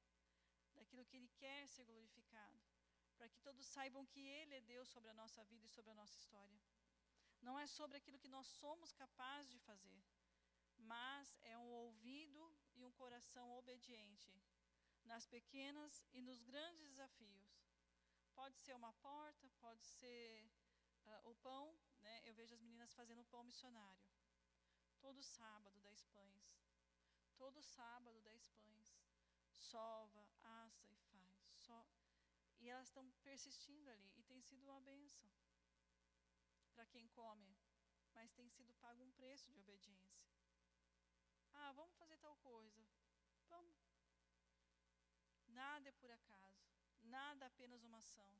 Daquilo que Ele quer ser glorificado. Para que todos saibam que Ele é Deus sobre a nossa vida e sobre a nossa história. Não é sobre aquilo que nós somos capazes de fazer, mas é um ouvido e um coração obediente, nas pequenas e nos grandes desafios. Pode ser uma porta, pode ser o pão, né? Eu vejo as meninas fazendo pão missionário. Todo sábado 10 pães. Todo sábado 10 pães. Sova, assa e faz. E elas estão persistindo ali e tem sido uma bênção para quem come, mas tem sido pago um preço de obediência. Ah, vamos fazer tal coisa. Vamos. Nada é por acaso. Nada é apenas uma ação.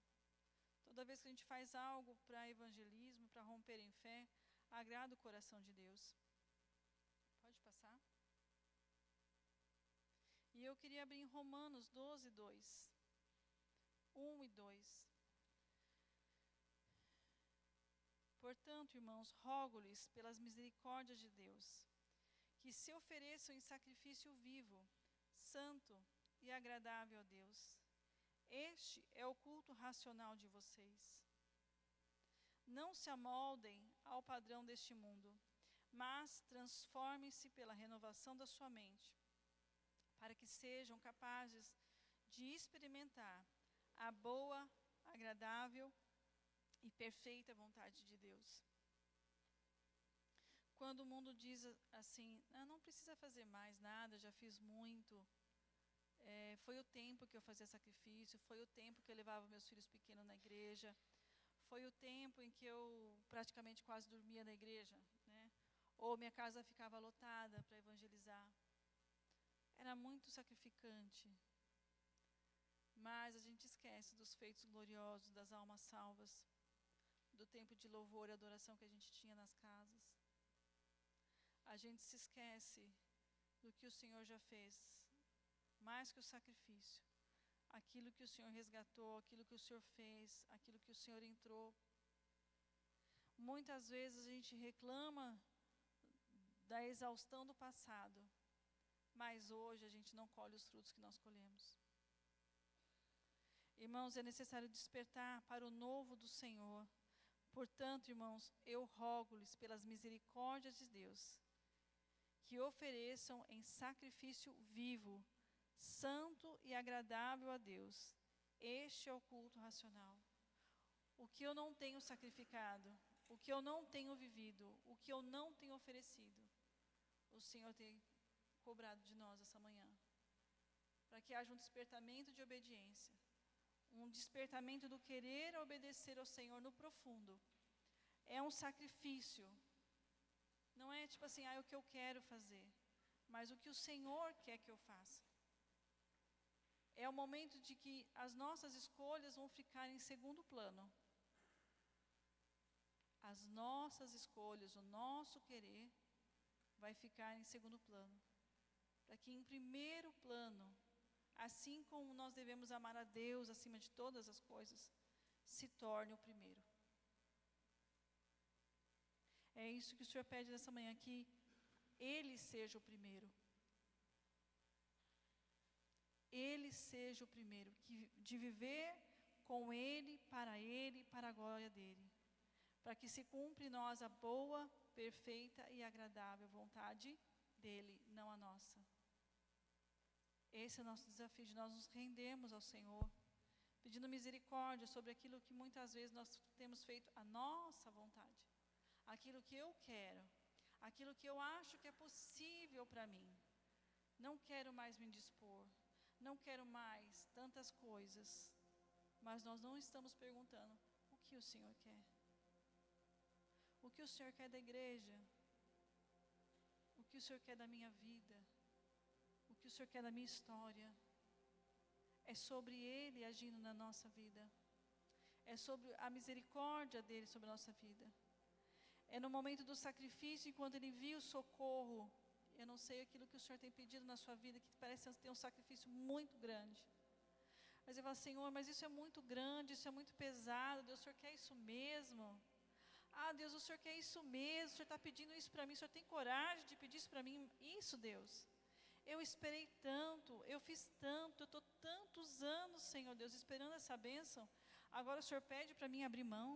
Toda vez que a gente faz algo para evangelismo, para romper em fé, agrada o coração de Deus. Pode passar? E eu queria abrir em Romanos 12, 2. 1 e 2. Portanto, irmãos, rogo-lhes pelas misericórdias de Deus, que se ofereçam em sacrifício vivo, santo e agradável a Deus. Este é o culto racional de vocês. Não se amoldem ao padrão deste mundo, mas transformem-se pela renovação da sua mente, para que sejam capazes de experimentar a boa, agradável e perfeita vontade de Deus. Quando o mundo diz assim, não precisa fazer mais nada, já fiz muito, foi o tempo que eu fazia sacrifício, foi o tempo que eu levava meus filhos pequenos na igreja, foi o tempo em que eu praticamente quase dormia na igreja, né? Ou minha casa ficava lotada para evangelizar. Era muito sacrificante. Mas a gente esquece dos feitos gloriosos, das almas salvas, do tempo de louvor e adoração que a gente tinha nas casas. A gente se esquece do que o Senhor já fez, mais que o sacrifício. Aquilo que o Senhor resgatou, aquilo que o Senhor fez, aquilo que o Senhor entrou. Muitas vezes a gente reclama da exaustão do passado, mas hoje a gente não colhe os frutos que nós colhemos. Irmãos, é necessário despertar para o novo do Senhor. Portanto, irmãos, eu rogo-lhes pelas misericórdias de Deus, que ofereçam em sacrifício vivo, santo e agradável a Deus. Este é o culto racional. O que eu não tenho sacrificado, o que eu não tenho vivido, o que eu não tenho oferecido, o Senhor tem cobrado de nós essa manhã, para que haja um despertamento de obediência, um despertamento do querer obedecer ao Senhor no profundo. É um sacrifício. Não é tipo assim, o que eu quero fazer, mas o que o Senhor quer que eu faça. É o momento de que as nossas escolhas vão ficar em segundo plano. As nossas escolhas, o nosso querer, vai ficar em segundo plano. Para que em primeiro plano, assim como nós devemos amar a Deus acima de todas as coisas, se torne o primeiro. É isso que o Senhor pede nessa manhã, que Ele seja o primeiro. Ele seja o primeiro, de viver com Ele, para a glória dEle. Para que se cumpra em nós a boa, perfeita e agradável vontade dele, não a nossa. Esse é o nosso desafio, de nós nos rendermos ao Senhor, pedindo misericórdia sobre aquilo que muitas vezes nós temos feito a nossa vontade, aquilo que eu quero, aquilo que eu acho que é possível para mim. Não quero mais me dispor, não quero mais tantas coisas, mas nós não estamos perguntando o que o Senhor quer. O que o Senhor quer da igreja? O que o Senhor quer da minha vida? O que o Senhor quer da minha história? É sobre Ele agindo na nossa vida. É sobre a misericórdia dEle sobre a nossa vida. É no momento do sacrifício, enquanto Ele viu o socorro. Eu não sei aquilo que o Senhor tem pedido na sua vida, que parece ter um sacrifício muito grande. Mas eu falo, Senhor, mas isso é muito grande, isso é muito pesado. Deus, o Senhor quer isso mesmo? Ah, Deus, o Senhor quer isso mesmo? O Senhor está pedindo isso para mim? O Senhor tem coragem de pedir isso para mim? Isso, Deus. Eu esperei tanto, eu fiz tanto, eu estou tantos anos, Senhor Deus, esperando essa bênção. Agora o Senhor pede para mim abrir mão.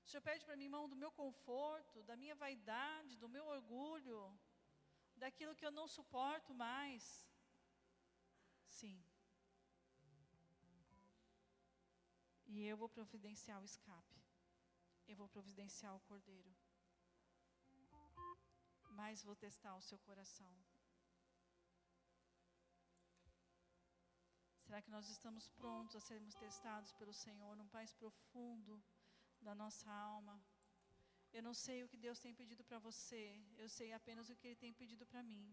O Senhor pede para mim mão do meu conforto, da minha vaidade, do meu orgulho, daquilo que eu não suporto mais. Sim. E eu vou providenciar o escape. Eu vou providenciar o cordeiro. Mas vou testar o seu coração. Será que nós estamos prontos a sermos testados pelo Senhor no mais profundo da nossa alma? Eu não sei o que Deus tem pedido para você, eu sei apenas o que Ele tem pedido para mim.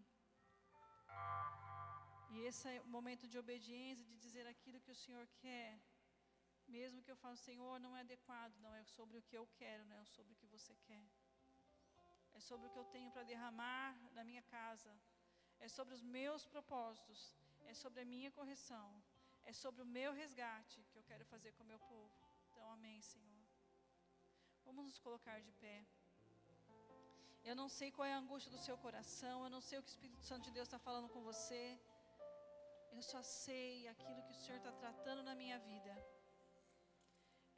E esse é o momento de obediência, de dizer aquilo que o Senhor quer. Mesmo que eu falo, Senhor, não é adequado, não é sobre o que eu quero, não é sobre o que você quer. É sobre o que eu tenho para derramar na minha casa. É sobre os meus propósitos. É sobre a minha correção. É sobre o meu resgate que eu quero fazer com o meu povo. Então, amém, Senhor. Vamos nos colocar de pé. Eu não sei qual é a angústia do seu coração. Eu não sei o que o Espírito Santo de Deus está falando com você. Eu só sei aquilo que o Senhor está tratando na minha vida.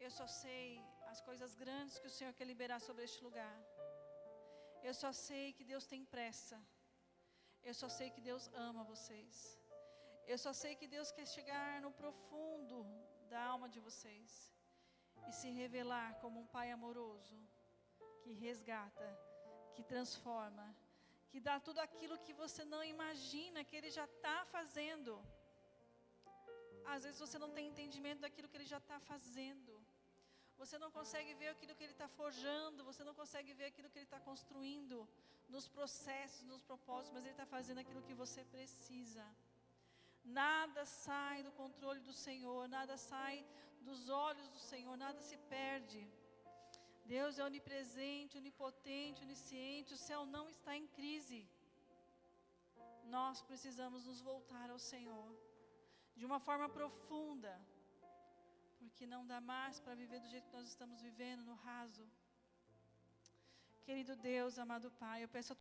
Eu só sei as coisas grandes que o Senhor quer liberar sobre este lugar. Eu só sei que Deus tem pressa. Eu só sei que Deus ama vocês. Eu só sei que Deus quer chegar no profundo da alma de vocês e se revelar como um Pai amoroso, que resgata, que transforma, que dá tudo aquilo que você não imagina que Ele já está fazendo. Às vezes você não tem entendimento daquilo que Ele já está fazendo. Você não consegue ver aquilo que Ele está forjando, você não consegue ver aquilo que Ele está construindo nos processos, nos propósitos, mas Ele está fazendo aquilo que você precisa. Nada sai do controle do Senhor, nada sai dos olhos do Senhor, nada se perde. Deus é onipresente, onipotente, onisciente, o céu não está em crise. Nós precisamos nos voltar ao Senhor de uma forma profunda, porque não dá mais para viver do jeito que nós estamos vivendo, no raso. Querido Deus, amado Pai, eu peço a